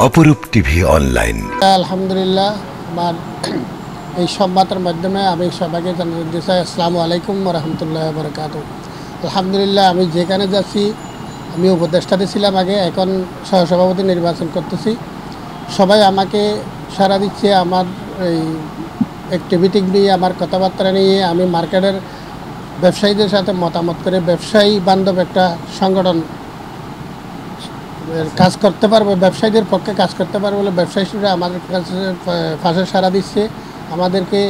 অপরূপ TV online. আলহামদুলিল্লাহ, আমার এই সংবাদের মাধ্যমে আমি সবাইকে জানাতে চাই আসসালামু আলাইকুম ওয়া রাহমাতুল্লাহি ওয়া বারাকাতুহু। আলহামদুলিল্লাহ, আমি যেখানে যাচ্ছি, আমি উপদেষ্টাতে ছিলাম আগে, এখন সহসভাপতি নির্বাচন করতেছি। সবাই আমাকে সাড়া দিচ্ছে, আমার এই অ্যাক্টিভিটি নিয়ে, আমার কথাবার্তা নিয়ে। আমি মার্কেটের ব্যবসায়ীদের সাথে মতামত করে ব্যবসায়ী বান্ধব একটা সংগঠন কাজ করতে পারবে, ব্যবসায়ীদের পক্ষে কাজ করতে পারবে বলে ব্যবসায়ীরা আমাদের কাছে ফাঁসে সাড়া দিচ্ছে, আমাদেরকে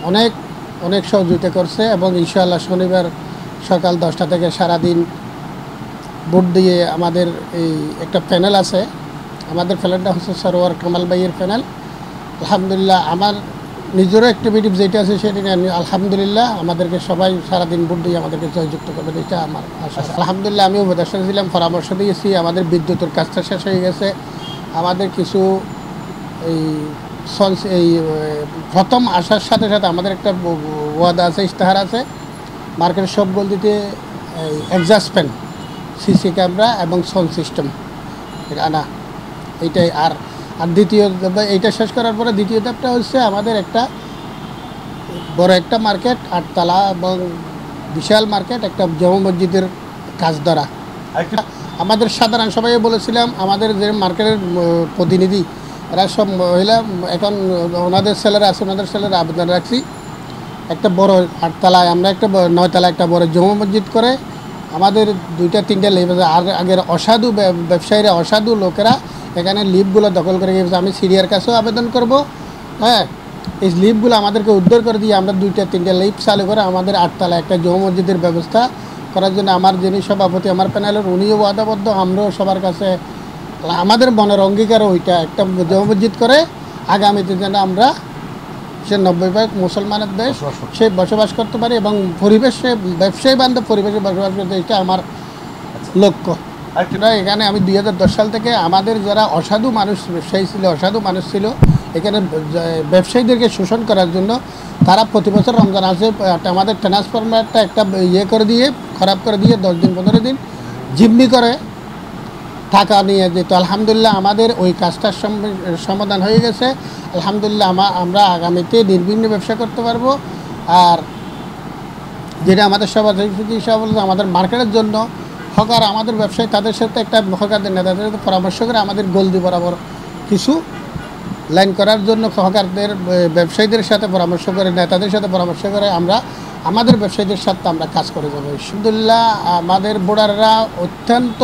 অনেক অনেক সহযোগিতা করছে। এবং ইনশাআল্লাহ শনিবার সকাল 10টা থেকে সারাদিন ভোট দিয়ে আমাদের এই একটা প্যানেল আছে, আমাদের প্যানেলটা হচ্ছে সরোয়ার কামাল ভাইয়ের প্যানেল। আলহামদুলিল্লাহ, আমার নিজেরও অ্যাক্টিভিটি যেটা আছে সেটা নিয়ে আলহামদুলিল্লাহ আমাদেরকে সবাই সারাদিন ভোট দিয়ে আমাদেরকে জয়যুক্ত করবে, এটা আমার আশা। আলহামদুলিল্লাহ, আমি উপদেষ্টা ছিলাম, পরামর্শ দিয়েছি। আমাদের বিদ্যুতের কাজটা শেষ হয়ে গেছে। আমাদের কিছু এই প্রথম আসার সাথে সাথে আমাদের একটা ওয়াদা আছে, ইশতেহার আছে, মার্কেটের সব গলিতে এক্সস্ট ফ্যান, সিসি ক্যামেরা এবং সাউন্ড সিস্টেম আনা, এইটাই। আর দ্বিতীয় এইটা শেষ করার পরে দ্বিতীয় ধাপটা হচ্ছে আমাদের একটা বড় একটা মার্কেট, 8 তলা এবং বিশাল মার্কেট, একটা জামে মসজিদের কাজ ধরা। আমাদের সাধারণ সবাই বলেছিলাম, আমাদের যে মার্কেটের প্রতিনিধি এরা সব মহিলা, এখন ওনাদের ছেলেরা আছে, ওনাদের ছেলেরা আবেদন রাখছি একটা বড় 8 তলায় আমরা একটা 9 তলা একটা বড় জামে মসজিদ করে আমাদের 2-3টা লিফট আছে। আর আগের অসাধু ব্যবসায়ীরা, অসাধু লোকেরা এখানে লিফটগুলো দখল করে গেছে। আমি সিরিয়ার কাছেও আবেদন করব, হ্যাঁ, এই লিফটগুলো আমাদেরকে উদ্ধার করে দিয়ে আমরা 2-3টা লিফট চালু করে আমাদের 8 তলায় একটা জামে মসজিদের ব্যবস্থা করার জন্য আমার যিনি সভাপতি আমার প্যানেলের, উনিও ওয়াদাবদ্ধ, আমরাও সবার কাছে আমাদের মনের অঙ্গীকার ওইটা, একটা জামে মসজিদ করে আগামীতে যেন আমরা সে 90% মুসলমানের দেশ, সে বসবাস করতে পারে এবং পরিবেশে ব্যবসায়ী বান্ধব পরিবেশে বসবাস করতে, এটা আমার লক্ষ্য। এখানে আমি 2010 সাল থেকে আমাদের যারা অসাধু মানুষ ব্যবসায়ী ছিল, অসাধু মানুষ ছিল এখানে ব্যবসায়ীদেরকে শোষণ করার জন্য, তারা প্রতি বছর রমজান আসে আমাদের ট্রান্সফরমারটা একটা করে দিয়ে, খারাপ করে দিয়ে 10 দিন 15 দিন জিম্মি করে টাকা নিয়ে যেত। আলহামদুলিল্লাহ, আমাদের ওই কাজটার সমাধান হয়ে গেছে। আলহামদুলিল্লাহ, আমরা আগামীতে নির্বিঘ্নে ব্যবসা করতে পারবো। আর যেটা আমাদের সভাপতি হিসাবে বলতে, আমাদের মার্কেটের জন্য হকার, আমাদের ব্যবসায়ী তাদের সাথে একটা হকারদের নেতাদের সাথে পরামর্শ করে আমাদের গলদি বরাবর কিছু লাইন করার জন্য হকারদের ব্যবসায়ীদের সাথে পরামর্শ করে, নেতাদের সাথে পরামর্শ করে আমরা আমাদের ব্যবসায়ীদের সাথে আমরা কাজ করে যাবো। আলহামদুলিল্লাহ, আমাদের বোর্ডাররা অত্যন্ত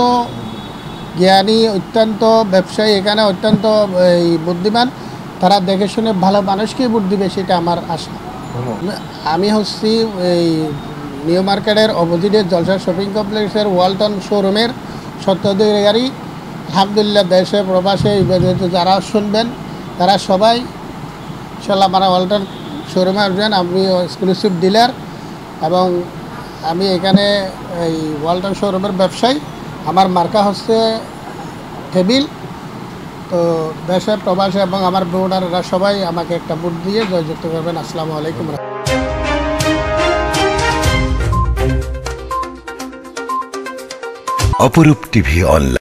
জ্ঞানী, অত্যন্ত ব্যবসায়ী, এখানে অত্যন্ত বুদ্ধিমান, তারা দেখে শুনে ভালো মানুষকেই ভোট দিবে, সেটা আমার আশা। আমি হচ্ছি এই নিউ মার্কেটের অপোজিটে জলসা শপিং কমপ্লেক্সের ওয়ালটন শোরুমের স্বত্বাধিকারী। আলহামদুলিল্লাহ, দেশে প্রবাসে যারা শুনবেন তারা সবাই ইনশাআল্লাহ আমার ওয়ালটন শোরুমে আসবেন। আমি এক্সক্লুসিভ ডিলার এবং আমি এখানে এই ওয়ালটন শোরুমের ব্যবসায়ী। আমার মার্কা হচ্ছে টেবিল। তো দেশে প্রবাসে এবং আমার বোর্ডাররা সবাই আমাকে একটা ভোট দিয়ে জয়যুক্ত করবেন। আসসালামু আলাইকুম। অপরূপ টিভি অনলাইন।